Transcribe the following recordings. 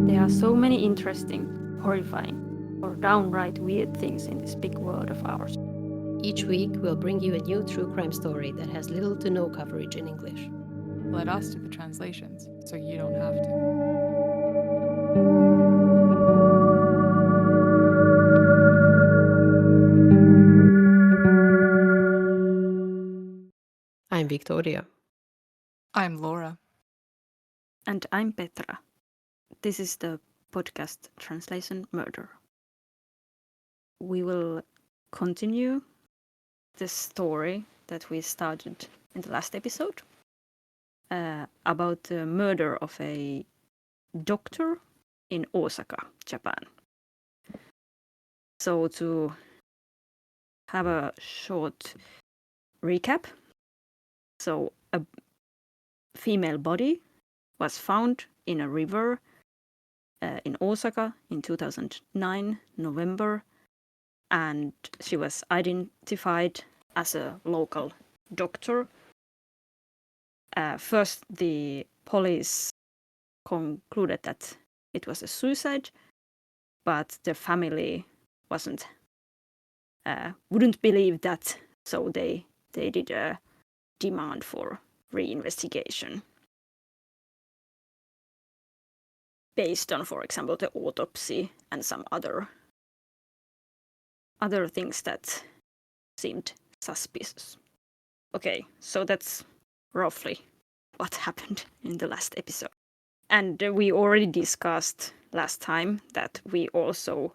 There are so many interesting, horrifying, or downright weird things in this big world of ours. Each week, we'll bring you a new true crime story that has little to no coverage in English. Let us do the translations, so you don't have to. I'm Victoria. I'm Laura. And I'm Petra. This is the podcast Translation Murder. We will continue the story that we started in the last episode about the murder of a doctor in Osaka, Japan. So to have a short recap, so a female body was found in a river in Osaka in 2009, November, and she was identified as a local doctor. First, the police concluded that it was a suicide, but the family wouldn't believe that, so they did a demand for reinvestigation based on, for example, the autopsy and some other things that seemed suspicious. Okay, so that's roughly what happened in the last episode. And we already discussed last time that we also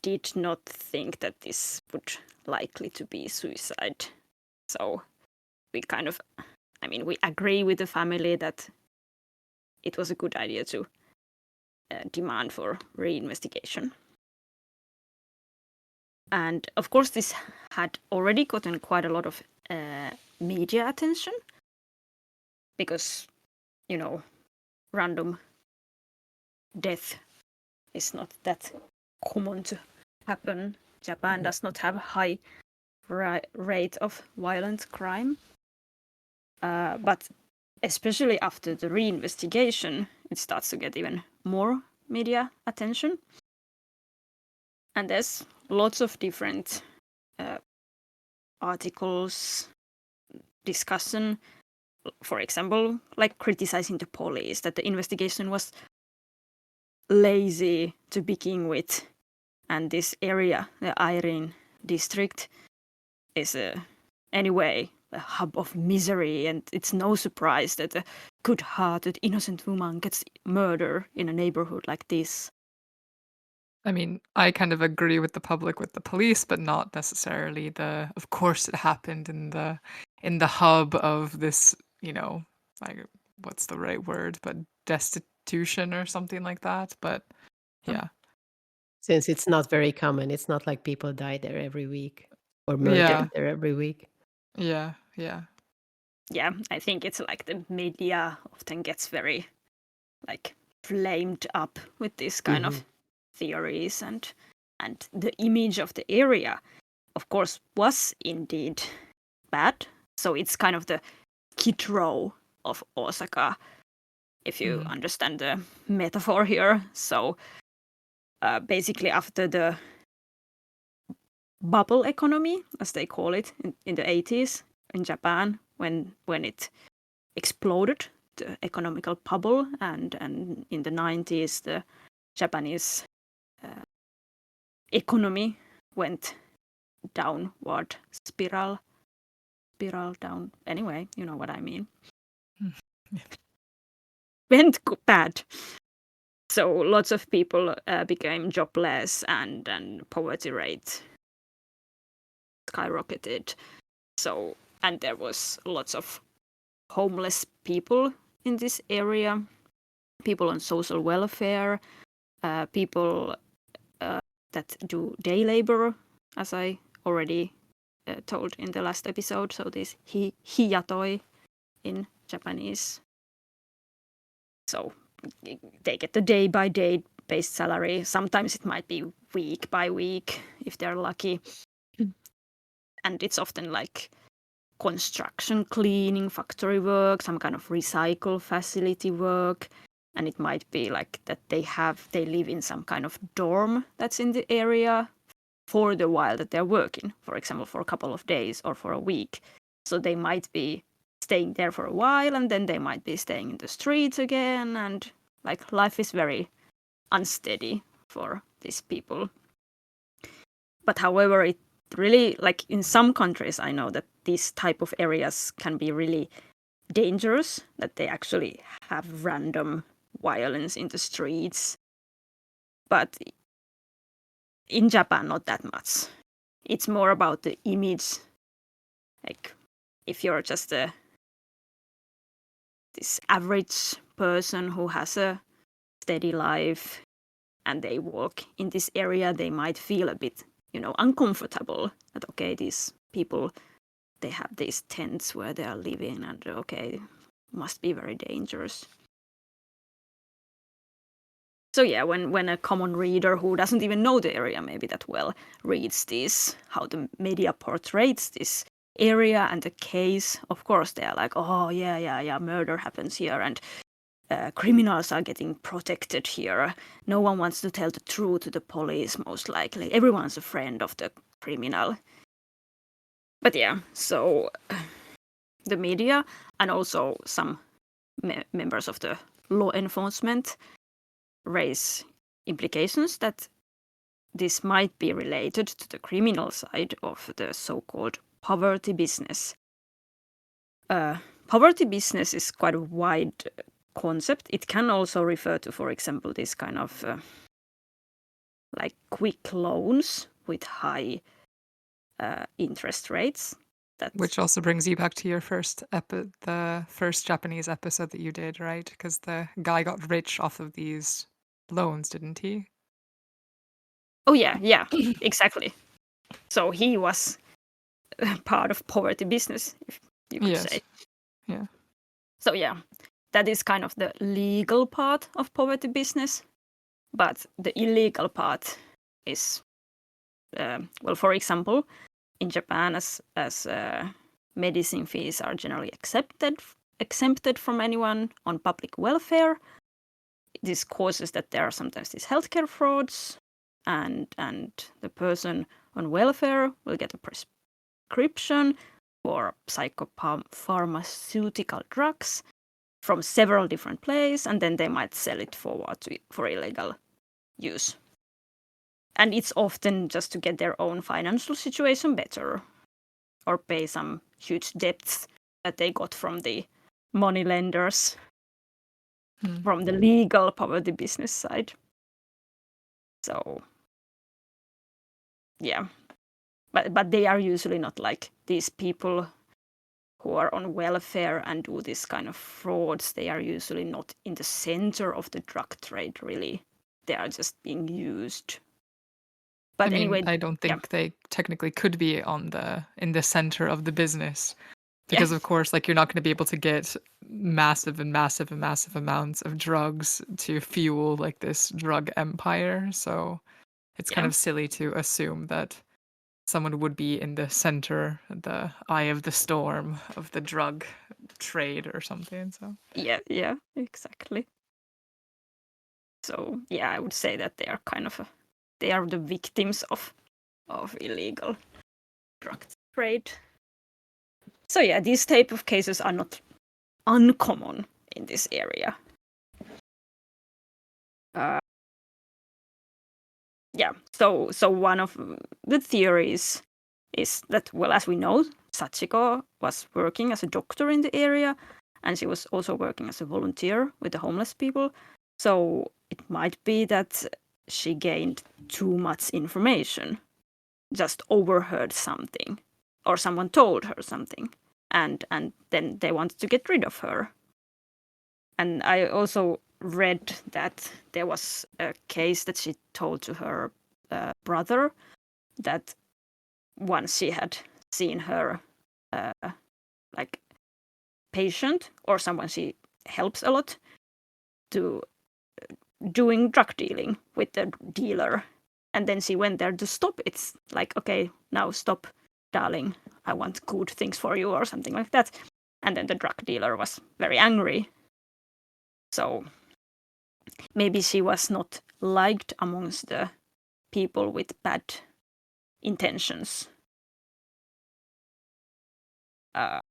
did not think that this would likely to be suicide. So we we agree with the family that it was a good idea to demand for reinvestigation. And of course, this had already gotten quite a lot of media attention because, random death is not that common to happen. Japan does not have a high rate of violent crime. But especially after the reinvestigation, it starts to get even more media attention. And there's lots of different articles, discussion, for example, like criticizing the police, that the investigation was lazy to begin with. And this area, the Airin district, is anyway a hub of misery, and it's no surprise that a good-hearted, innocent woman gets murdered in a neighborhood like this. I mean, I kind of agree with the public, with the police, but not necessarily of course it happened in the hub of this, like, what's the right word, but destitution or something like that. But yeah. Since it's not very common, it's not like people die there every week or Yeah. murdered there every week. Yeah. Yeah, I think it's like the media often gets very flamed up with this kind of theories, and the image of the area, of course, was indeed bad. So it's kind of the Skid Row of Osaka, if you understand the metaphor here. So basically, after the bubble economy, as they call it, in the 80s in Japan, when it exploded, the economical bubble, and in the 90s, the Japanese economy went downward spiral down. Anyway, you know what I mean. Went bad. So lots of people became jobless, and poverty rate skyrocketed. So, and there was lots of homeless people in this area, people on social welfare, people that do day labor, as I already told in the last episode. So this hiyatoi in Japanese. So they get the day-by-day based salary. Sometimes it might be week by week if they're lucky. And it's often like construction, cleaning, factory work, some kind of recycle facility work. And it might be like that they live in some kind of dorm that's in the area for the while that they're working, for example, for a couple of days or for a week. So they might be staying there for a while, and then they might be staying in the streets again, and like life is very unsteady for these people. But however, it really, like in some countries, I know that these type of areas can be really dangerous, that they actually have random violence in the streets. But in Japan, not that much. It's more about the image. Like if you're just this average person who has a steady life and they walk in this area, they might feel a bit, uncomfortable. That okay, these people, they have these tents where they are living, and okay, must be very dangerous. So yeah, when a common reader who doesn't even know the area maybe that well reads this, how the media portrays this area and the case, of course they are like, oh yeah, murder happens here, and criminals are getting protected here. No one wants to tell the truth to the police, most likely. Everyone's a friend of the criminal. But yeah, so the media and also some members of the law enforcement raise implications that this might be related to the criminal side of the so-called poverty business. Poverty business is quite a wide concept. It can also refer to, for example, this kind of like quick loans with high interest rates. Which also brings you back to your the first Japanese episode that you did, right? Because the guy got rich off of these loans, didn't he? Oh yeah, exactly. So he was part of poverty business, if you could say. Yeah. So yeah, that is kind of the legal part of poverty business. But the illegal part is, well, for example, in Japan, as medicine fees are generally exempted from anyone on public welfare, this causes that there are sometimes these healthcare frauds, and the person on welfare will get a prescription for psychopharmaceutical drugs from several different places, and then they might sell it forward for illegal use. And it's often just to get their own financial situation better, or pay some huge debts that they got from the money lenders from the legal poverty business side. So yeah, but they are usually not like these people who are on welfare and do this kind of frauds. They are usually not in the center of the drug trade, really. They are just being used. But anyway, I don't think they technically could be in the center of the business, because of course, like, you're not going to be able to get massive amounts of drugs to fuel like this drug empire. So it's kind of silly to assume that someone would be in the center, the eye of the storm of the drug trade or something. So yeah, exactly. So yeah, I would say that they are they are the victims of illegal drug trade. So yeah, these type of cases are not uncommon in this area. Yeah, so one of the theories is that, well, as we know, Sachiko was working as a doctor in the area, and she was also working as a volunteer with the homeless people. So it might be that she gained too much information, just overheard something, or someone told her something, and then they wanted to get rid of her. And I also read that there was a case that she told to her brother, that once she had seen her like patient or someone she helps a lot to doing drug dealing with the dealer, and then she went there to stop. It's like, okay, now stop darling, I want good things for you or something like that. And then the drug dealer was very angry. So maybe she was not liked amongst the people with bad intentions.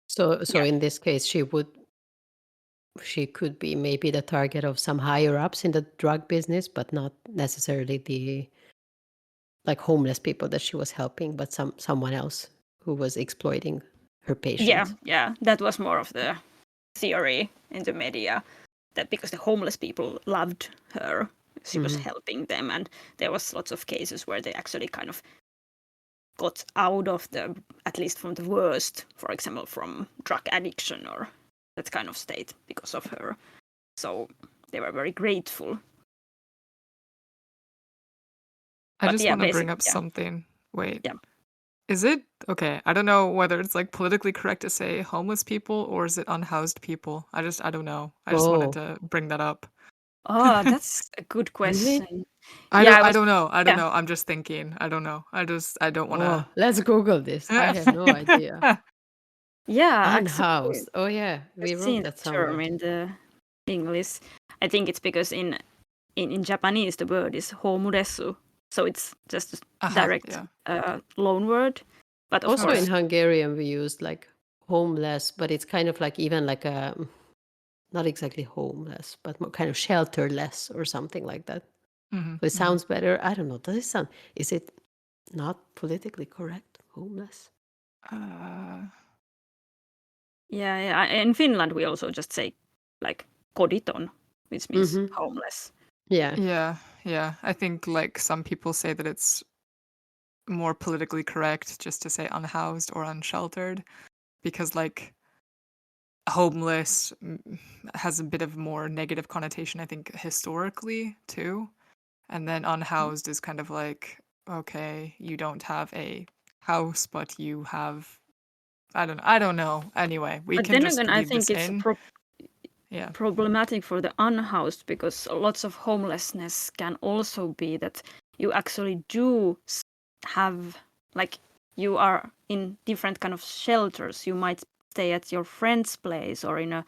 So Yeah. in this case, she could be maybe the target of some higher ups in the drug business, but not necessarily the like homeless people that she was helping, but someone else who was exploiting her patients. Yeah, that was more of the theory in the media, that because the homeless people loved her, she was helping them, and there was lots of cases where they actually kind of got out of at least from the worst, for example, from drug addiction or that kind of state because of her. So they were very grateful. I But just yeah, want to bring basically, up something. Wait. Yeah. Is it okay? I don't know whether it's like politically correct to say homeless people or is it unhoused people? I don't know. I just wanted to bring that up. Oh, that's a good Really? question. I Yeah, don't know. I don't yeah. know. I'm just thinking. I don't know. I don't want Oh, to. let's Google this. I have no idea. Yeah, actually, Unhoused. Oh yeah, I've we wrote seen that the term somewhere. in the English. I think it's because in Japanese the word is homudesu, so it's just a direct Yeah. loan word. But of Also in course, Hungarian we use like homeless, but it's kind of like even like a not exactly homeless, but more kind of shelterless or something like that. So it sounds better. I don't know. Does it sound? Is it not politically correct? Homeless. yeah. In Finland we also just say like koditon, which means homeless. Yeah. Yeah. I think like some people say that it's more politically correct just to say unhoused or unsheltered because like homeless has a bit of more negative connotation, I think, historically too. And then unhoused is kind of like, okay, you don't have a house, but you have I don't know. Anyway, we But can then just again, I leave this think it's in. Yeah. problematic for the unhoused because lots of homelessness can also be that you actually do have, like, you are in different kind of shelters. You might stay at your friend's place or in a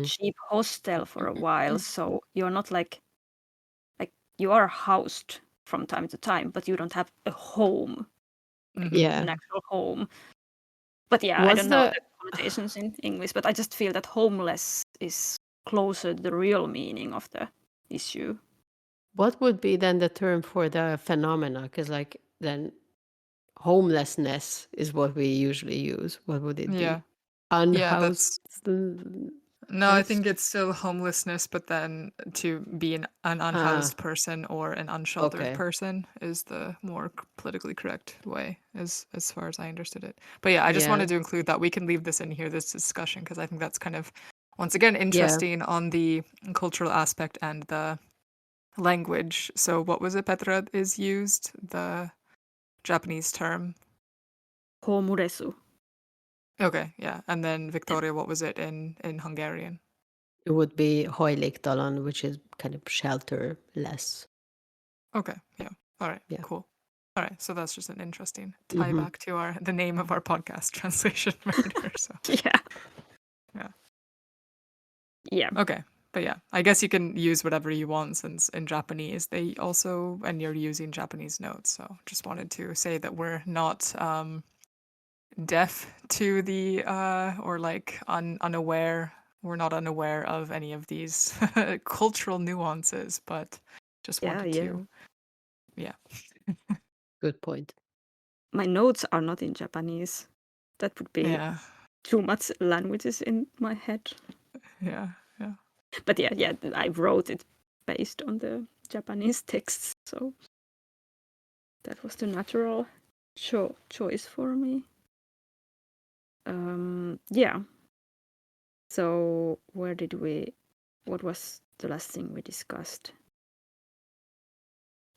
cheap hostel for a while, so you're not like you are housed from time to time, but you don't have a home, like Yeah. an actual home. But yeah, I Was don't know the the connotations in English, but I just feel that homeless is closer to the real meaning of the issue. what would be then the term for the phenomena? Because like then homelessness is what we usually use. What would it Yeah. be? Yeah, Unhoused. that's no, I think it's still homelessness, but then to be an unhoused person or an unsheltered Okay. person is the more politically correct way, as far as I understood it. But yeah, I just Yeah. wanted to include that. We can leave this in here, this discussion, because I think that's kind of, once again, Yeah. interesting on the cultural aspect and the language. So what was it, Petra, is used? The Japanese term? Homuresu. Okay, yeah. And then Victoria, what was it in Hungarian? It would be hajléktalan, which is kind of shelterless. Okay, yeah. All right, Yeah. cool. All right, so that's just an interesting tie back to the name of our podcast, Translation Murder. So Yeah. Yeah. okay, but yeah, I guess you can use whatever you want since in Japanese they also, and you're using Japanese notes. So just wanted to say that we're not deaf to the or like unaware. We're not unaware of any of these cultural nuances, but just wanted to, yeah. Good point. My notes are not in Japanese. That would be Yeah, too much languages in my head. yeah. But yeah, I wrote it based on the Japanese texts, so that was the natural choice for me. Yeah. So what was the last thing we discussed?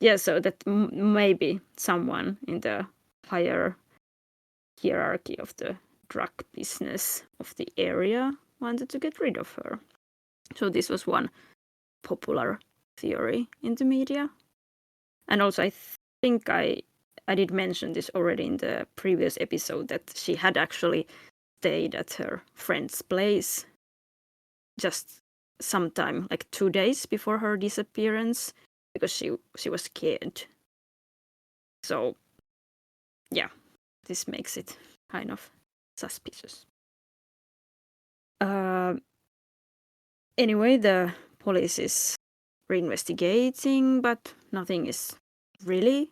Yeah, so that maybe someone in the higher hierarchy of the drug business of the area wanted to get rid of her. So this was one popular theory in the media. And also I think I I did mention this already in the previous episode, that she had actually stayed at her friend's place just sometime, like 2 days before her disappearance, because she was scared. So, yeah, this makes it kind of suspicious. Anyway, the police is reinvestigating, but nothing is really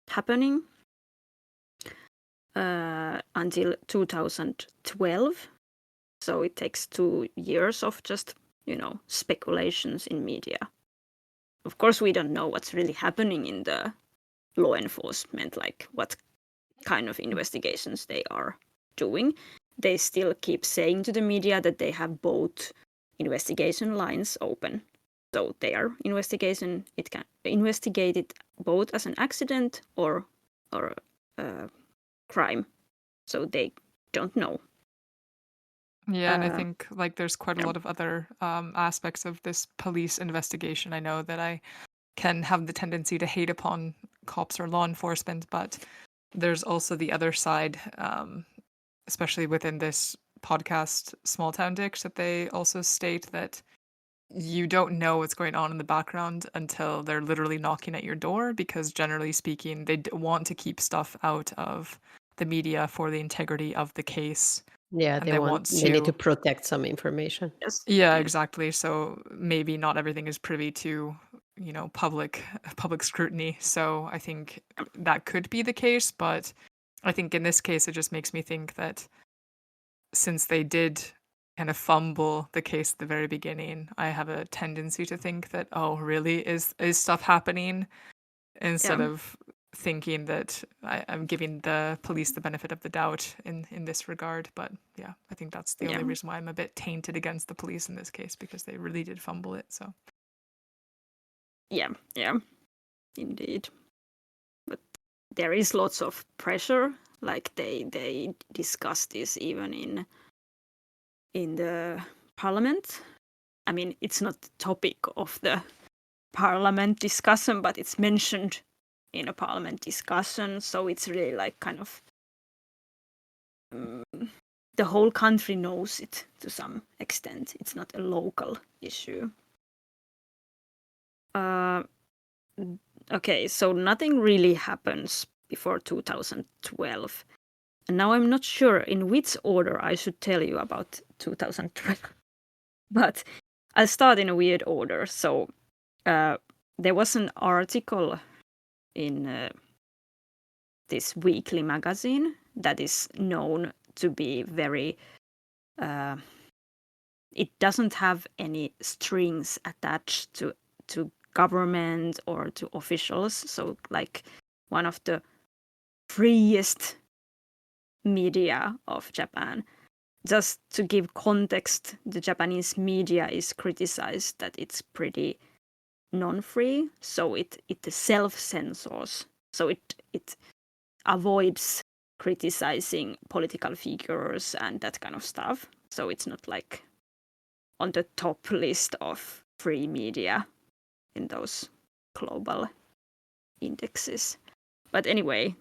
happening until 2012. So it takes 2 years of just, speculations in media. Of course, we don't know what's really happening in the law enforcement, like what kind of investigations they are doing. They still keep saying to the media that they have both investigation lines open. So their investigation, it can investigate it both as an accident or crime. So they don't know. Yeah, and I think like there's quite a lot of other aspects of this police investigation. I know that I can have the tendency to hate upon cops or law enforcement, but there's also the other side, especially within this podcast, Small Town Dicks, that they also state that you don't know what's going on in the background until they're literally knocking at your door, because generally speaking, they want to keep stuff out of the media for the integrity of the case. Yeah, And they need to protect some information. Yes. Yeah, exactly. So maybe not everything is privy to, public scrutiny. So I think that could be the case, but I think in this case it just makes me think that since they did kind of fumble the case at the very beginning, I have a tendency to think that, oh, really, is stuff happening, instead of thinking that I'm giving the police the benefit of the doubt in this regard. But yeah, I think that's the only reason why I'm a bit tainted against the police in this case, because they really did fumble it. So yeah, indeed. But there is lots of pressure. Like they discuss this even in the parliament. I mean, it's not the topic of the parliament discussion, but it's mentioned in a parliament discussion. So it's really like kind of the whole country knows it to some extent. It's not a local issue. Okay, so nothing really happens before 2012. And now I'm not sure in which order I should tell you about 2012. But I'll start in a weird order. So there was an article in this weekly magazine that is known to be very... it doesn't have any strings attached to government or to officials. So like one of the freest media of Japan. Just to give context, the Japanese media is criticized that it's pretty non-free, so it self-censors. So it avoids criticizing political figures and that kind of stuff. So it's not like on the top list of free media in those global indexes. But anyway,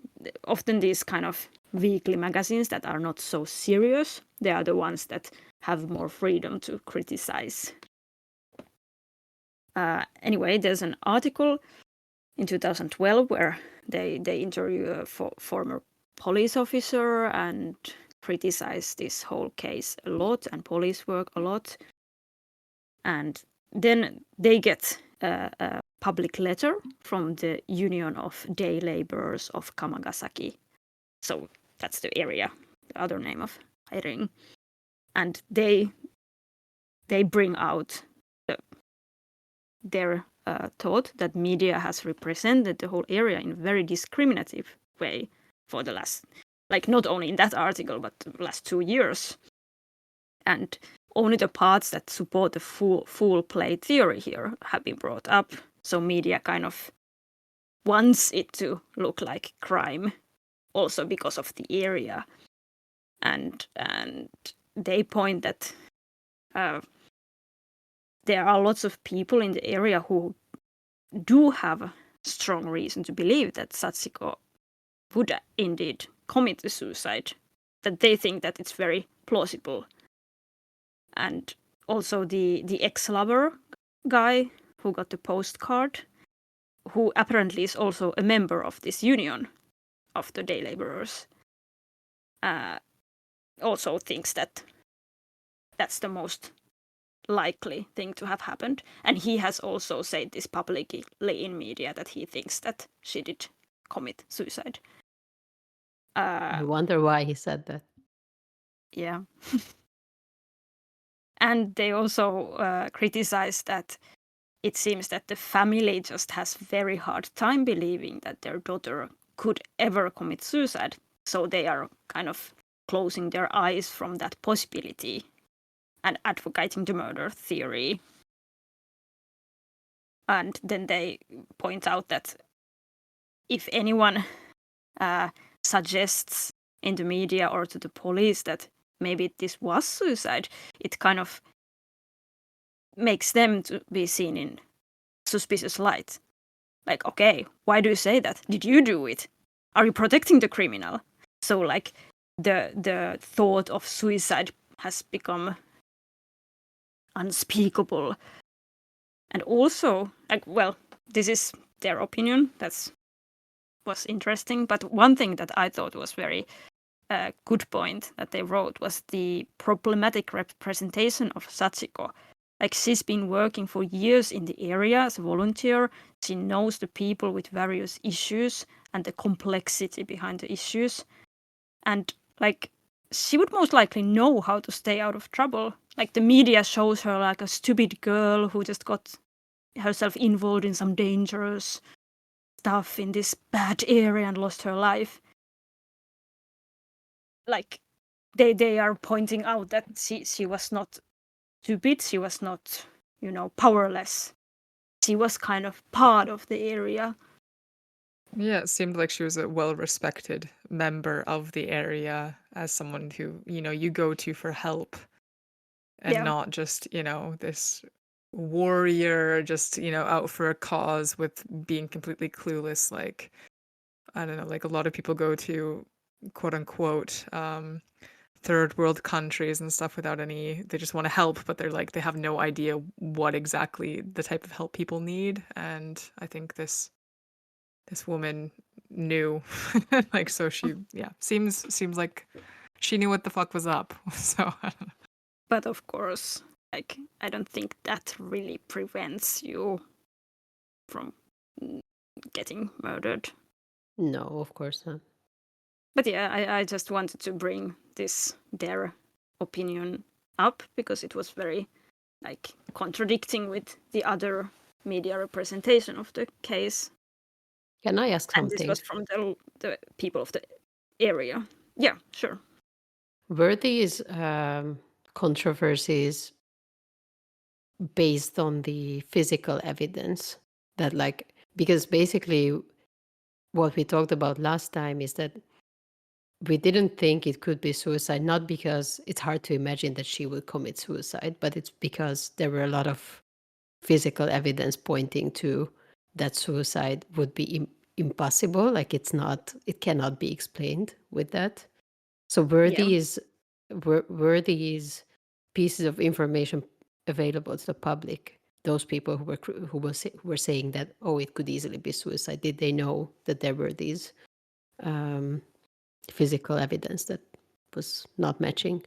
often these kind of weekly magazines that are not so serious, they are the ones that have more freedom to criticize. Anyway, there's an article in 2012 where they interview a former police officer and criticize this whole case a lot and police work a lot. And then they get a public letter from the Union of Day Laborers of Kamagasaki. So that's the area, the other name of Airing. And they bring out their thought that media has represented the whole area in a very discriminative way for the last, like not only in that article, but the last 2 years. And only the parts that support the full play theory here have been brought up. So media kind of wants it to look like crime, also because of the area. And they point that there are lots of people in the area who do have a strong reason to believe that Sachiko would indeed commit a suicide, that they think that it's very plausible. And also the ex-lover guy who got the postcard, who apparently is also a member of this union of the day laborers, also thinks that that's the most likely thing to have happened. And he has also said this publicly in media that he thinks that she did commit suicide. I wonder why he said that. Yeah. And they also criticize that it seems that the family just has very hard time believing that their daughter could ever commit suicide. So they are kind of closing their eyes from that possibility and advocating the murder theory. And then they point out that if anyone suggests in the media or to the police that maybe this was suicide, it kind of makes them to be seen in suspicious light. Like, okay, why do you say that? Did you do it? Are you protecting the criminal? So like the thought of suicide has become unspeakable. And also, like, well, this is their opinion. Was interesting. But one thing that I thought was very good point that they wrote was the problematic representation of Sachiko. Like, she's been working for years in the area as a volunteer. She knows the people with various issues and the complexity behind the issues. And like, she would most likely know how to stay out of trouble. Like, the media shows her like a stupid girl who just got herself involved in some dangerous stuff in this bad area and lost her life. Like, they are pointing out that she was not stupid, she was not, powerless. She was kind of part of the area. Yeah, it seemed like she was a well-respected member of the area as someone who, you go to for help and not just, this warrior just, out for a cause with being completely clueless. Like, I don't know, like a lot of people go to quote unquote third world countries and stuff without they just want to help, but they have no idea what exactly the type of help people need. And I think this woman knew. Like, so she seems like she knew what the fuck was up. So I don't know. But of course, like, I don't think that really prevents you from getting murdered. No, of course not. But yeah, I just wanted to bring their opinion up because it was very like contradicting with the other media representation of the case. Can I ask And something? this was from the people of the area. Yeah, sure. Were these controversies based on the physical evidence that, like, because basically what we talked about last time is that we didn't think it could be suicide, not because it's hard to imagine that she would commit suicide, but it's because there were a lot of physical evidence pointing to that suicide would be impossible. Like, it cannot be explained with that. So were these pieces of information available to the public? Those people who were saying that, oh, it could easily be suicide. Did they know that there were these physical evidence that was not matching?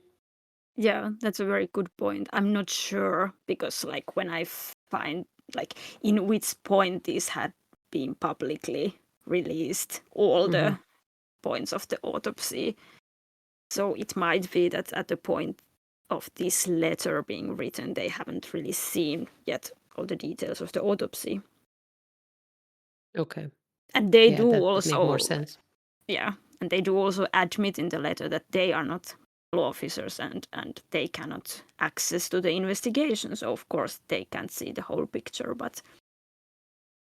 Yeah, that's a very good point. I'm not sure because, like, when I find like in which point this had been publicly released, all the points of the autopsy. So it might be that at the point of this letter being written, they haven't really seen yet all the details of the autopsy. Okay. And they do that also make more sense. Yeah, and they do also admit in the letter that they are not law officers and they cannot access to the investigation. So of course they can't see the whole picture, but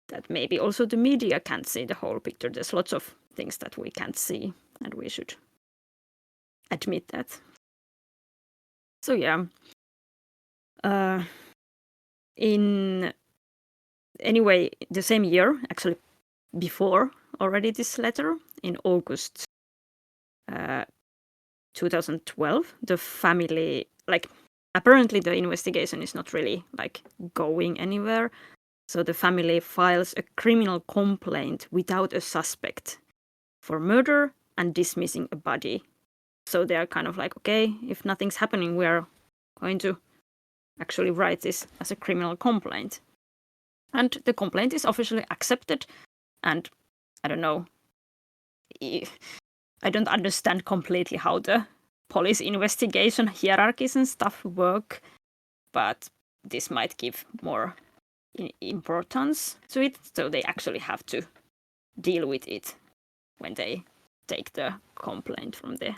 that maybe also the media can't see the whole picture. There's lots of things that we can't see, and we should admit that. So yeah. In anyway, the same year, actually before already this letter, in August 2012, the family, like, apparently the investigation is not really like going anywhere. So the family files a criminal complaint without a suspect for murder and dismissing a body. So they're kind of like, okay, if nothing's happening, we are going to actually write this as a criminal complaint. And the complaint is officially accepted. And I don't know, I don't understand completely how the police investigation hierarchies and stuff work, but this might give more importance to it. So they actually have to deal with it when they take the complaint from the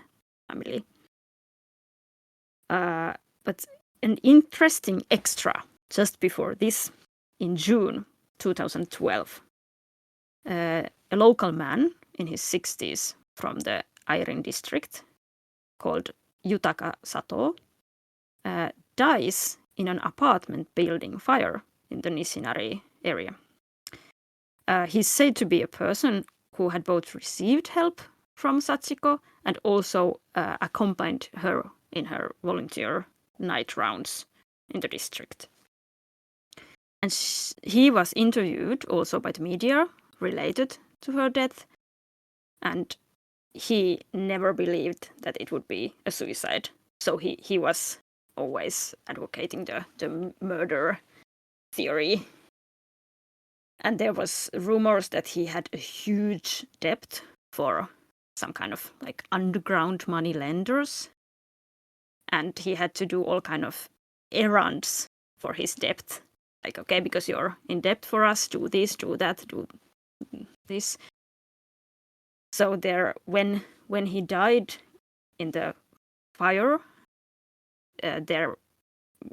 family. But an interesting extra just before this, in June 2012, a local man in his 60s from the Airin district called Yutaka Sato dies in an apartment building fire in the Nishinari area. He's said to be a person who had both received help from Sachiko and also accompanied her in her volunteer night rounds in the district. And he was interviewed also by the media related to her death, and he never believed that it would be a suicide. So he was always advocating the murder theory. And there was rumors that he had a huge debt for some kind of like underground money lenders. And he had to do all kind of errands for his debt. Like, okay, because you're in debt for us, do this, do that, do this. So there, when he died in the fire, there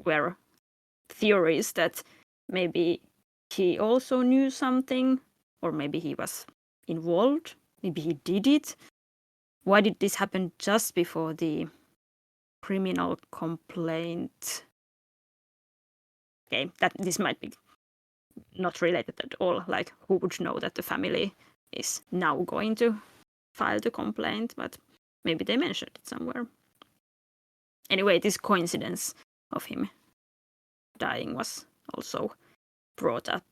were theories that maybe he also knew something, or maybe he was involved, maybe he did it. Why did this happen just before the criminal complaint? Okay, that this might be not related at all. Like, who would know that the family is now going to file the complaint, but maybe they mentioned it somewhere. Anyway, this coincidence of him dying was also brought up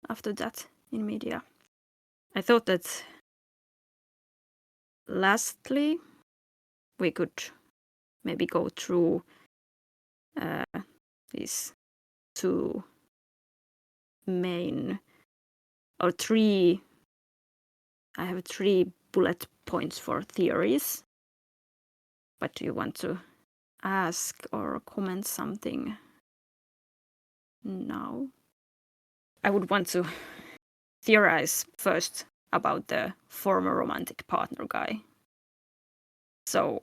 after that in media. I thought that lastly, we could maybe go through these two main, or three, I have 3 bullet points for theories. But do you want to ask or comment something now? I would want to theorize first about the former romantic partner guy. So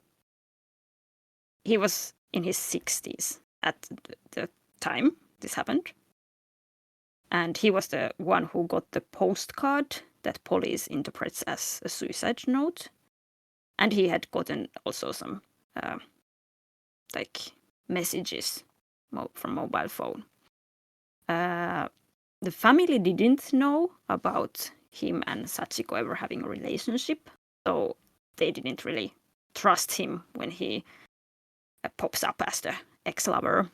he was in his 60s at the time this happened. And he was the one who got the postcard that police interprets as a suicide note. And he had gotten also some like messages from mobile phone. The family didn't know about him and Sachiko ever having a relationship, so they didn't really trust him when he pops up as the ex-lover.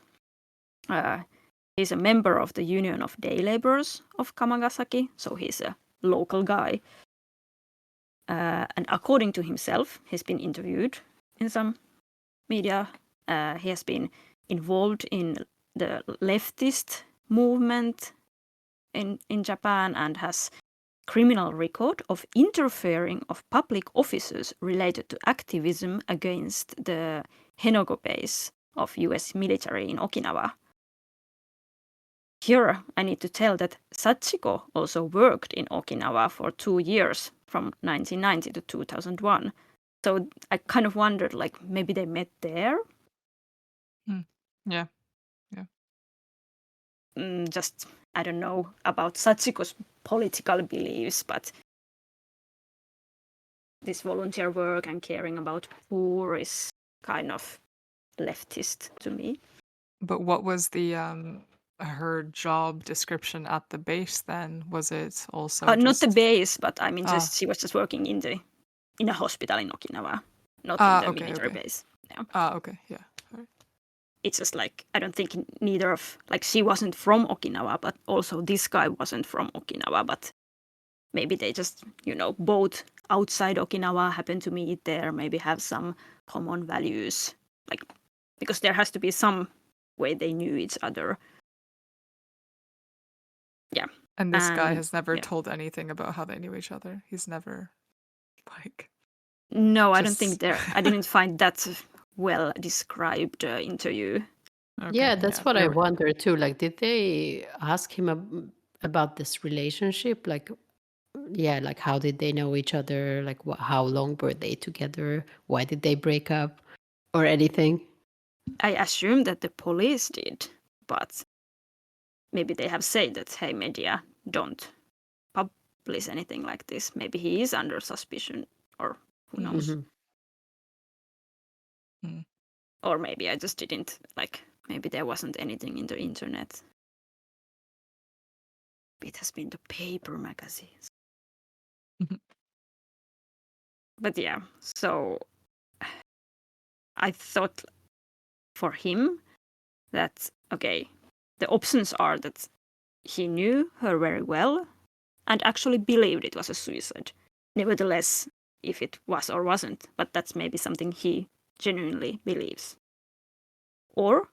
He's a member of the Union of Day Laborers of Kamagasaki, so he's a local guy. And according to himself, he's been interviewed in some media. He has been involved in the leftist movement in Japan and has criminal record of interfering of public officers related to activism against the Henogo base of US military in Okinawa. Here, I need to tell that Sachiko also worked in Okinawa for 2 years, from 1990 to 2001. So I kind of wondered, like, maybe they met there? Yeah. Just, I don't know about Sachiko's political beliefs, but this volunteer work and caring about poor is kind of leftist to me. But what was the her job description at the base then? Was it also Not the just base, but I mean, just she was just working in the in a hospital in Okinawa, not in the Okay, military okay. base. Yeah. Okay, yeah. All right. It's just like, I don't think neither of, like, she wasn't from Okinawa, but also this guy wasn't from Okinawa, but maybe they just, both outside Okinawa happen to meet there, maybe have some common values, like, because there has to be some way they knew each other. Yeah. And this guy And has never yeah. told anything about how they knew each other. He's never, like, No, I don't think just. I didn't find that well described interview. Okay, Yeah, that's what I there- wonder too. Like, did they ask him about this relationship? Like, yeah, like how did they know each other? Like, how long were they together? Why did they break up? Or anything? I assume that the police did, but maybe they have said that, hey, media, don't publish anything like this. Maybe he is under suspicion, or who knows. Mhm. Mm. Or maybe I just didn't, like, maybe there wasn't anything in the internet. It has been the paper magazines. Mhm. But yeah, so I thought for him that, okay, the options are that he knew her very well and actually believed it was a suicide. Nevertheless, if it was or wasn't, but that's maybe something he genuinely believes. Or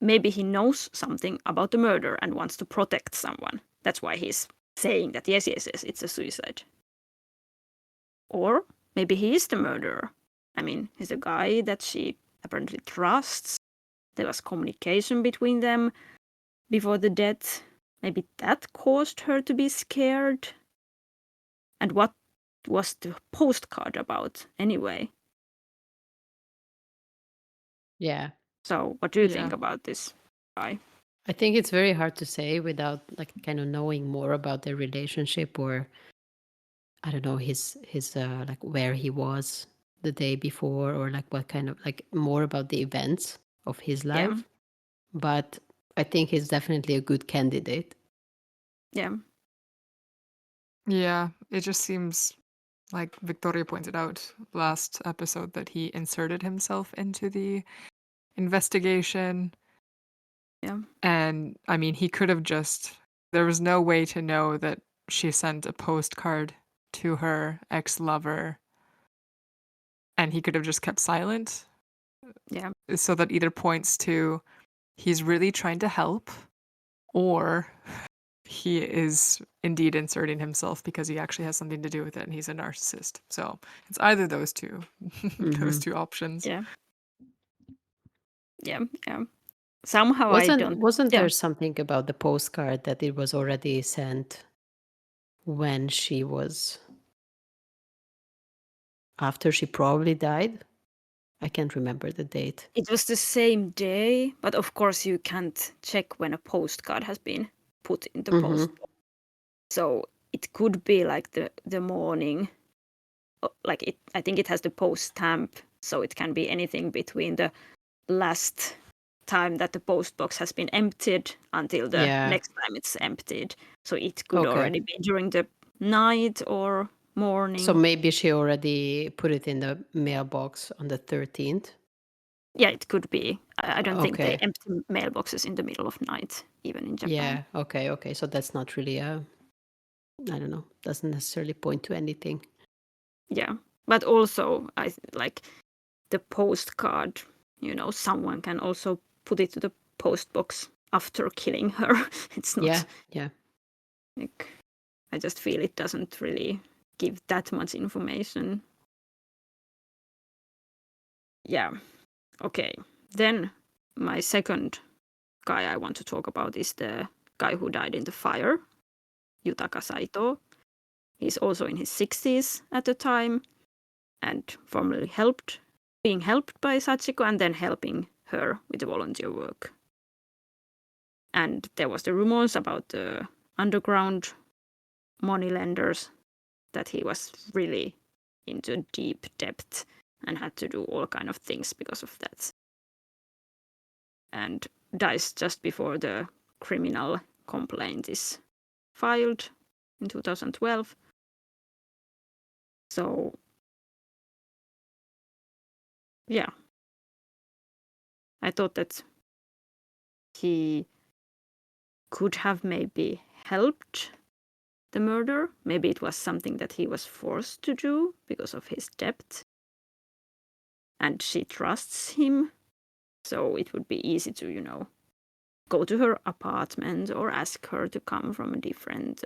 maybe he knows something about the murder and wants to protect someone. That's why he's saying that yes, it's a suicide. Or maybe he is the murderer. I mean, he's a guy that she apparently trusts. There was communication between them before the death. Maybe that caused her to be scared. And what was the postcard about anyway? Yeah. So what do you Yeah. think about this guy? I think it's very hard to say without like kind of knowing more about their relationship, or I don't know, his like where he was the day before, or like what kind of like more about the events of his Yeah. life. But I think he's definitely a good candidate. Yeah. Yeah, it just seems like Victoria pointed out last episode that he inserted himself into the investigation. Yeah. And I mean, he could have just, there was no way to know that she sent a postcard to her ex-lover and he could have just kept silent. Yeah. So that either points to he's really trying to help, or he is indeed inserting himself because he actually has something to do with it and he's a narcissist. So it's either those two, those two options. Yeah. Yeah. Yeah. Somehow I don't. Wasn't Yeah. there something about the postcard that it was already sent when she was after she probably died? I can't remember the date. It was the same day, but of course you can't check when a postcard has been put in the post. So it could be like the morning, like it. I think it has the post stamp, so it can be anything between the last time that the post box has been emptied until the Yeah. next time it's emptied. So it could Okay. already be during the night or morning. So maybe she already put it in the mailbox on the 13th. Yeah, it could be. I don't think they Okay. empty mailboxes in the middle of night, even in Japan. Yeah. Okay. So that's not really I don't know. Doesn't necessarily point to anything. Yeah, but also like the postcard. Someone can also put it to the post box after killing her. It's not. Yeah. Like, I just feel it doesn't really give that much information. Yeah. Okay. Then my second guy I want to talk about is the guy who died in the fire, Yutaka Saito. He's also in his 60s at the time and formerly being helped by Sachiko and then helping her with the volunteer work. And there was the rumors about the underground moneylenders, that he was really into deep debt and had to do all kind of things because of that. And dies just before the criminal complaint is filed in 2012. So yeah, I thought that he could have maybe helped the murder. Maybe it was something that he was forced to do because of his debt. And she trusts him. So it would be easy to, go to her apartment or ask her to come from a different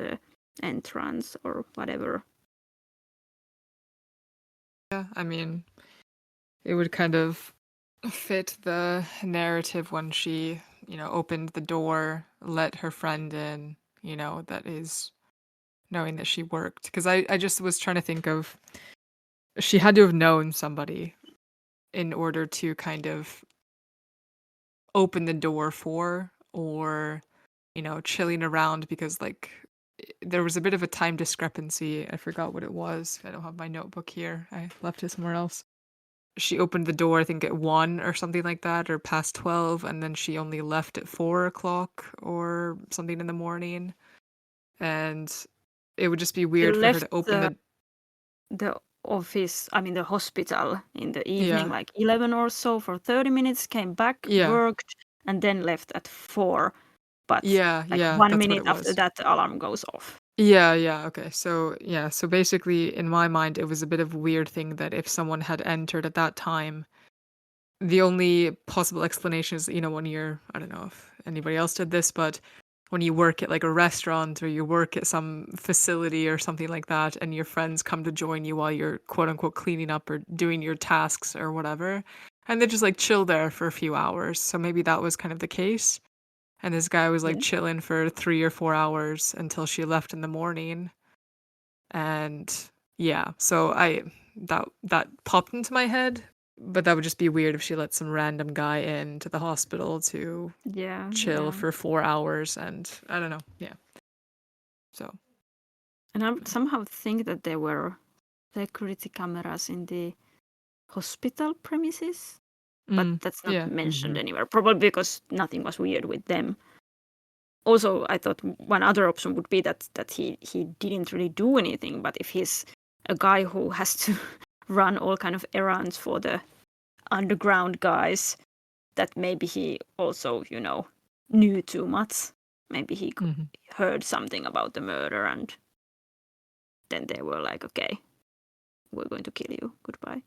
entrance or whatever. Yeah, I mean, it would kind of fit the narrative when she, opened the door, let her friend in, that is knowing that she worked. Because I just was trying to think of, she had to have known somebody in order to kind of open the door for, or, chilling around, because like there was a bit of a time discrepancy. I forgot what it was. I don't have my notebook here. I left it somewhere else. She opened the door, I think at 1 or something like that, or past 12, and then she only left at 4 o'clock or something in the morning. And it would just be He weird for her to left open the office, I mean the hospital in the evening, Yeah. like 11 or so for 30 minutes, came back, Yeah. worked, and then left at 4. But Yeah, like yeah, 1 that's what minute it after was. that, the alarm goes off. Yeah, okay. So basically, in my mind, it was a bit of a weird thing that if someone had entered at that time, the only possible explanation is, when you're, I don't know if anybody else did this, but when you work at like a restaurant or you work at some facility or something like that, and your friends come to join you while you're quote unquote cleaning up or doing your tasks or whatever, and they just like chill there for a few hours. So maybe that was kind of the case. And this guy was like Yeah. chilling for 3 or 4 hours until she left in the morning. And yeah, so that popped into my head, but that would just be weird if she let some random guy into the hospital to Yeah, chill yeah. for 4 hours, and I don't know. Yeah. So, And I somehow think that there were security cameras in the hospital premises, but that's not yeah. mentioned Mhm. anywhere. Probably because nothing was weird with them. Also, I thought one other option would be that he didn't really do anything, but if he's a guy who has to run all kind of errands for the underground guys, that maybe he also, knew too much. Maybe he Mhm. heard something about the murder and then they were like, okay, we're going to kill you. Goodbye.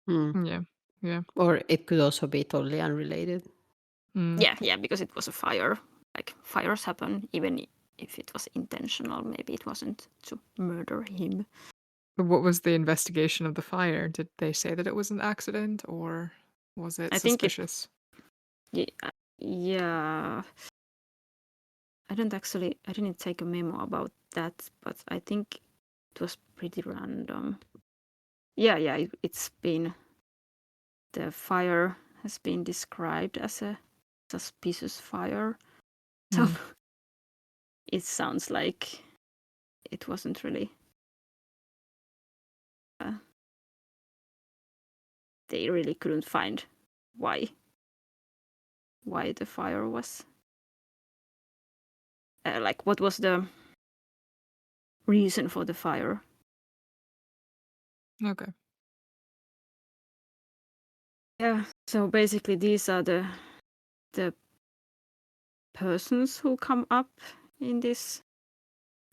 Mm. Yeah. Yeah. Or it could also be totally unrelated. Mm. Yeah, because it was a fire. Like fires happen, even if it was intentional. Maybe it wasn't to murder him. But what was the investigation of the fire? Did they say that it was an accident, or was it I think it. suspicious? Yeah. I didn't take a memo about that, but I think it was pretty random. Yeah, it's been. The fire has been described as a suspicious fire. So Mm. it sounds like it wasn't really. They really couldn't find why the fire was. Like, what was the reason for the fire? Okay. Yeah. So basically, these are the persons who come up in this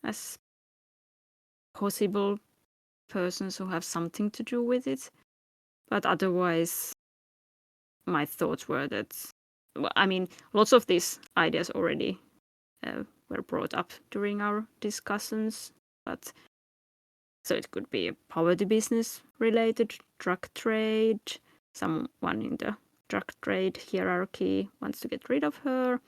as possible persons who have something to do with it. But otherwise, my thoughts were that, well, I mean, lots of these ideas already were brought up during our discussions, but so it could be a poverty business related, drug trade, someone in the drug trade hierarchy wants to get rid of her,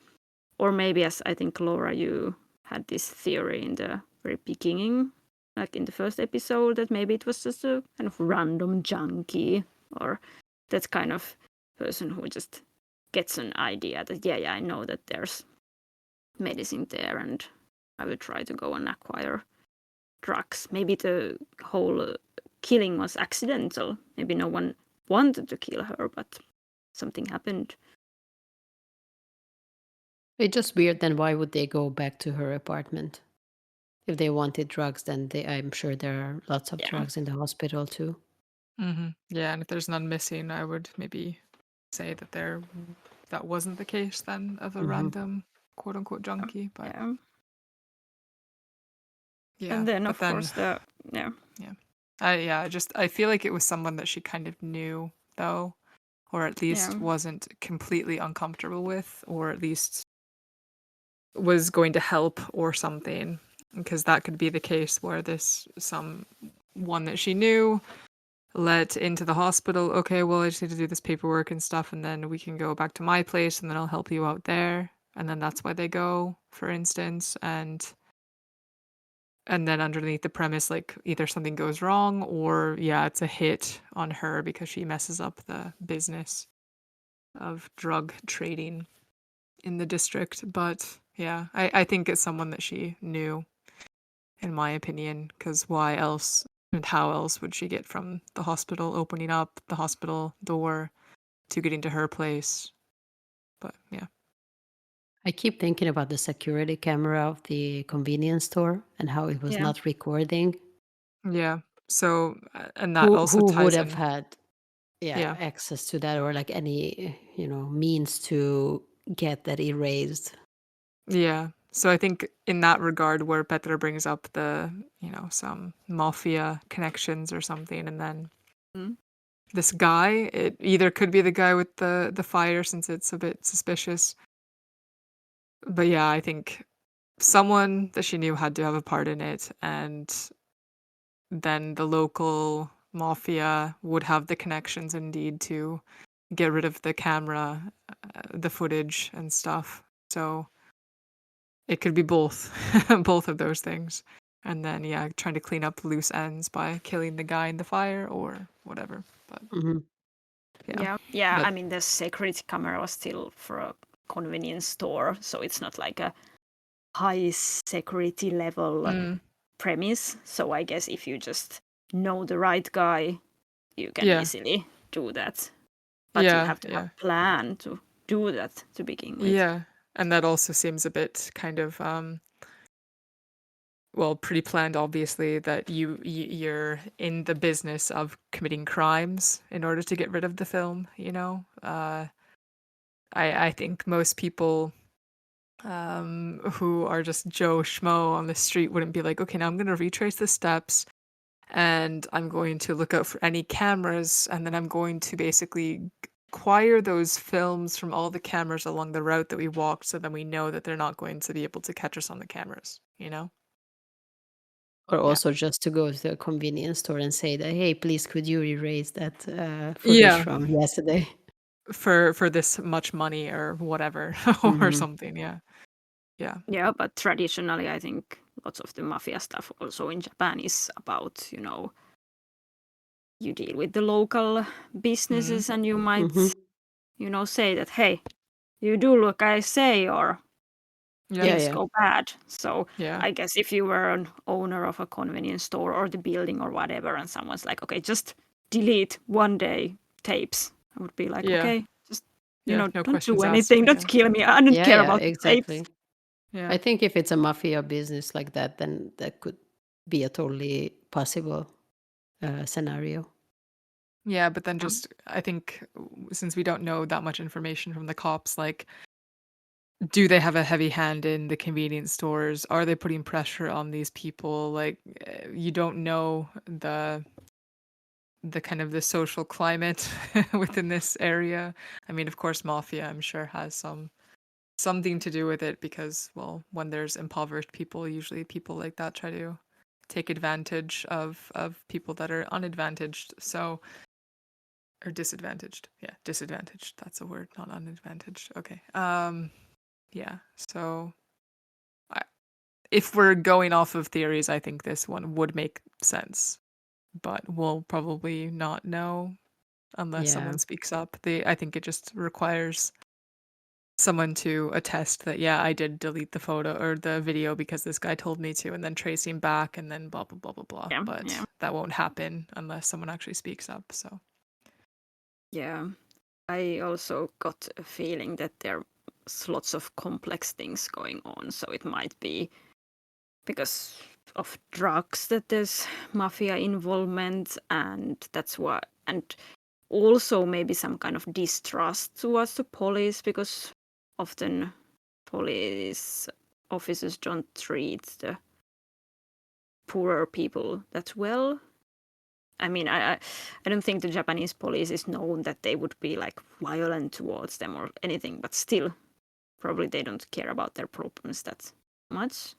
or maybe, as I think Laura, you had this theory in the very beginning, like in the first episode, that maybe it was just a kind of random junkie or that kind of person who just gets an idea that yeah, I know that there's medicine there and I will try to go and acquire drugs. Maybe the whole killing was accidental. Maybe no one wanted to kill her, but something happened. It's just weird. Then why would they go back to her apartment? If they wanted drugs, then I'm sure there are lots of Yeah. drugs in the hospital too. Yeah, and if there's none missing, I would maybe say that that wasn't the case then of a random quote unquote junkie. But Yeah. yeah, And then but of then course yeah, I feel like it was someone that she kind of knew though, or at least wasn't completely uncomfortable with, or at least was going to help or something, because that could be the case where someone that she knew let into the hospital. Okay, well, I just need to do this paperwork and stuff, and then we can go back to my place, and then I'll help you out there. And then that's why they go, for instance, and then underneath the premise, like either something goes wrong or it's a hit on her because she messes up the business of drug trading in the district. But yeah, I think it's someone that she knew, in my opinion, because why else and how else would she get from the hospital opening up the hospital door to getting to her place? But yeah. I keep thinking about the security camera of the convenience store and how it was not recording. Yeah. So, and that also Who would ties have in. had Yeah. access to that, or like any means to get that erased? Yeah. So I think in that regard, where Petra brings up some mafia connections or something, and then this guy, it either could be the guy with the fire, since it's a bit suspicious. But yeah, I think someone that she knew had to have a part in it, and then the local mafia would have the connections indeed to get rid of the camera, the footage and stuff. So it could be both, both of those things. And then, trying to clean up loose ends by killing the guy in the fire or whatever. But Yeah. But I mean, the security camera was still for a convenience store, so it's not like a high security level premise. So I guess if you just know the right guy, you can easily do that. But you have to have a plan to do that to begin with. Yeah. And that also seems a bit kind of pretty planned, obviously, that you're in the business of committing crimes in order to get rid of the film, I think most people who are just Joe Schmo on the street wouldn't be like, okay, now I'm going to retrace the steps and I'm going to look out for any cameras, and then I'm going to basically acquire those films from all the cameras along the route that we walked, so then we know that they're not going to be able to catch us on the cameras, Or also just to go to the convenience store and say that, hey, please, could you erase that footage Yeah, from yesterday? for this much money or whatever, or something. Yeah. Yeah, but traditionally, I think lots of the mafia stuff also in Japan is about, you deal with the local businesses and you might, say that, hey, you do like I say, or things go bad. So I guess if you were an owner of a convenience store or the building or whatever, and someone's like, okay, just delete one day tapes, I would be like, okay, just, no don't questions do asked, anything, don't kill me. I don't care about the exactly. tapes. Yeah. I think if it's a mafia business like that, then that could be a totally possible scenario. Yeah, but then just I think since we don't know that much information from the cops, like, do they have a heavy hand in the convenience stores? Are they putting pressure on these people? Like, you don't know the kind of the social climate within this area. I mean, of course, mafia, I'm sure, has something to do with it, because, well, when there's impoverished people, usually people like that try to take advantage of people that are unadvantaged. So, or disadvantaged. Yeah, disadvantaged. That's a word, not unadvantaged. Okay. Yeah. So, if we're going off of theories, I think this one would make sense, but we'll probably not know unless someone speaks up. I think it just requires someone to attest that, I did delete the photo or the video because this guy told me to, and then tracing back and then blah blah blah blah blah. Yeah, But that won't happen unless someone actually speaks up. So yeah, I also got a feeling that there's lots of complex things going on. So it might be because of drugs that there's mafia involvement, and that's why, and also maybe some kind of distrust towards the police, because often police officers don't treat the poorer people that well. I mean, I don't think the Japanese police is known that they would be like violent towards them or anything, but still, probably they don't care about their problems that much.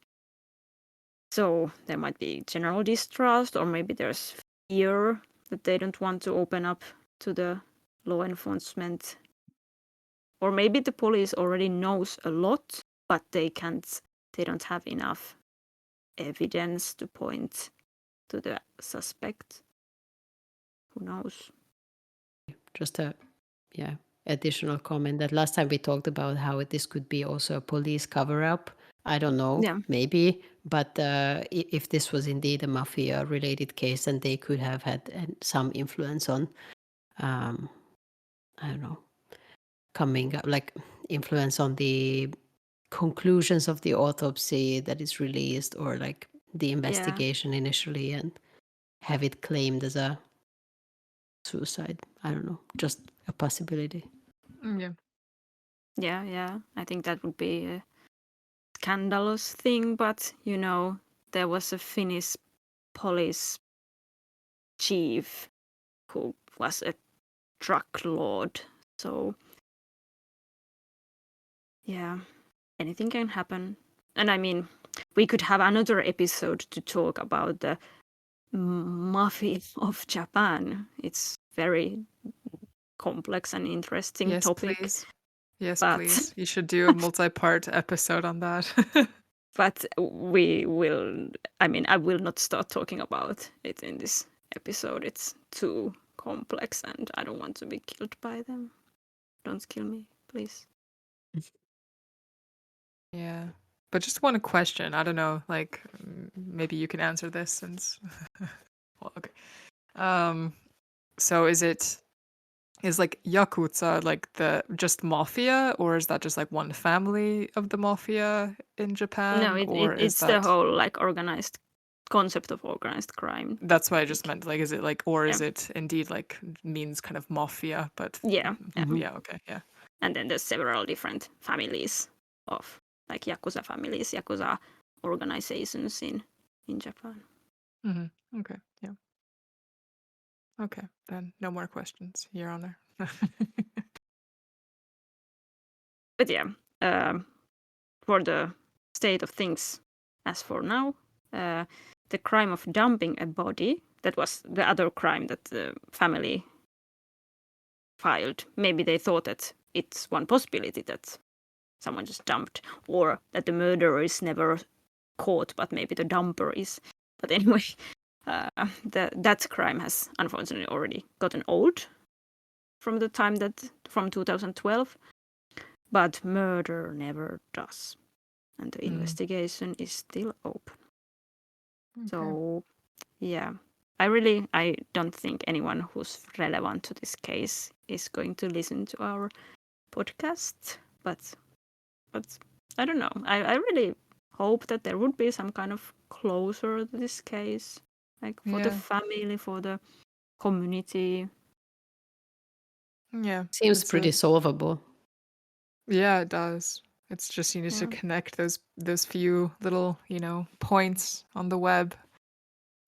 So there might be general distrust, or maybe there's fear that they don't want to open up to the law enforcement. Or maybe the police already knows a lot, but they don't have enough evidence to point to the suspect. Who knows? Just a additional comment that last time we talked about how this could be also a police cover-up. I don't know, Yeah. maybe, but if this was indeed a mafia-related case, then they could have had some influence on, I don't know, coming up, like influence on the conclusions of the autopsy that is released, or like the investigation initially, and have it claimed as a suicide. I don't know, just a possibility. Yeah. Yeah. I think that would be a scandalous thing, but there was a Finnish police chief who was a drug lord. So yeah, anything can happen. And I mean, we could have another episode to talk about the mafia of Japan. It's very complex and interesting Yes, topic. please. Yes, But- please. You should do a multi-part episode on that. But we will, I mean, I will not start talking about it in this episode. It's too complex and I don't want to be killed by them. Don't kill me, please. Yeah. But just one question. I don't know, like maybe you can answer this since well, okay. So is like Yakuza like the just mafia, or is that just like one family of the mafia in Japan? No, or is it's that the whole like organized concept of organized crime. That's what I just meant. Like, is it like, or is Yeah. it indeed like means kind of mafia, but Yeah. yeah, okay, yeah. And then there's several different families of like Yakuza families, Yakuza organizations in Japan. Okay, yeah. Okay, then no more questions, Your Honor. But yeah, for the state of things as for now, the crime of dumping a body, that was the other crime that the family filed. Maybe they thought that it's one possibility that someone just dumped, or that the murderer is never caught, but maybe the dumper is. But anyway, that crime has unfortunately already gotten old from 2012. But murder never does, and the investigation is still open. Okay. So yeah, I don't think anyone who's relevant to this case is going to listen to our podcast, but I don't know. I really hope that there would be some kind of closure to this case, like for the Yeah. family, for the community. Yeah. Seems it's pretty a- solvable. Yeah, it does. It's just you need to Yeah. connect those few little, points on the web.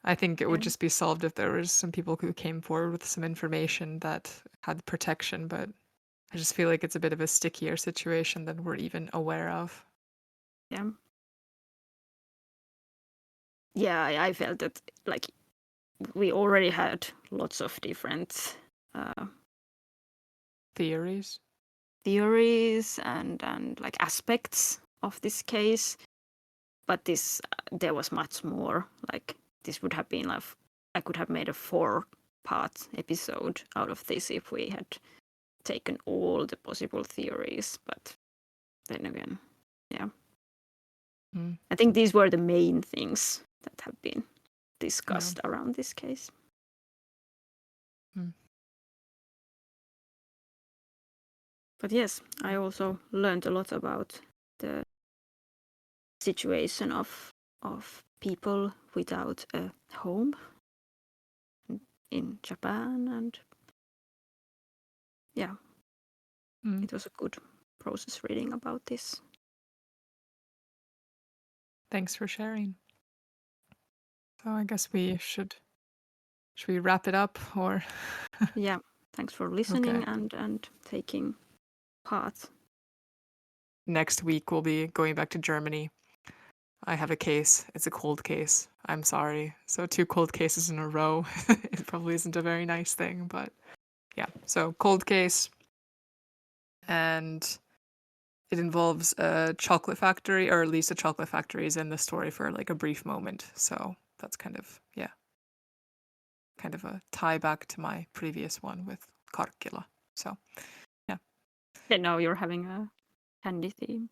I think it would Yeah. just be solved if there was some people who came forward with some information that had protection, but I just feel like it's a bit of a stickier situation than we're even aware of. Yeah. Yeah, I felt that like we already had lots of different Theories. theories and like aspects of this case, but there was much more. Like this would have been like I could have made a 4-part episode out of this if we had taken all the possible theories. But then again, yeah, I think these were the main things that have been discussed around this case. But yes, I also learned a lot about the situation of people without a home in Japan, and yeah, it was a good process reading about this. Thanks for sharing. So I guess we should we wrap it up, or Yeah, thanks for listening Okay. and taking part. Next week we'll be going back to Germany. I have a case. It's a cold case. I'm sorry. So 2 cold cases in a row. It probably isn't a very nice thing, but yeah. So cold case, and it involves a chocolate factory, or at least a chocolate factory is in the story for like a brief moment. So that's kind of a tie back to my previous one with Karkkila. So Yeah, now you're having a candy theme.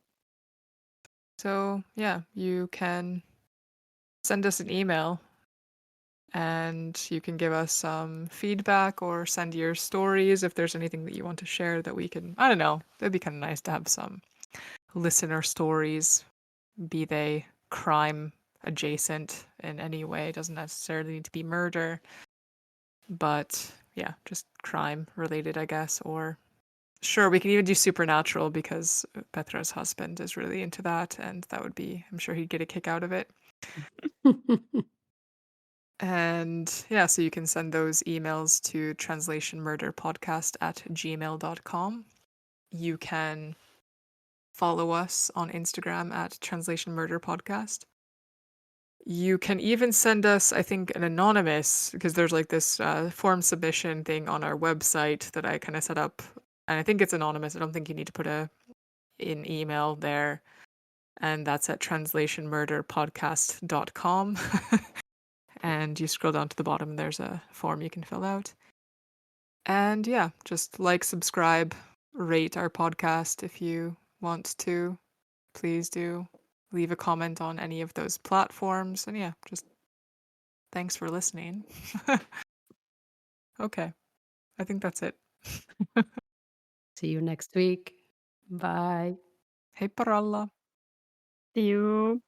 So yeah, you can send us an email and you can give us some feedback or send your stories if there's anything that you want to share that we can, I don't know, it'd be kind of nice to have some listener stories, be they crime adjacent in any way. It doesn't necessarily need to be murder, but yeah, just crime related, I guess. Or sure, we can even do supernatural because Petra's husband is really into that, and that would be, I'm sure he'd get a kick out of it. And yeah, so you can send those emails to translationmurderpodcast@gmail.com. You can follow us on Instagram at Translation Murder Podcast. You can even send us, I think, an anonymous, because there's like this form submission thing on our website that I kind of set up. And I think it's anonymous. I don't think you need to put an email there. And that's at translationmurderpodcast.com. And you scroll down to the bottom, there's a form you can fill out. And yeah, just like, subscribe, rate our podcast if you want to. Please do. Leave a comment on any of those platforms. And yeah, just thanks for listening. Okay, I think that's it. See you next week. Bye. Hei paralla. See you.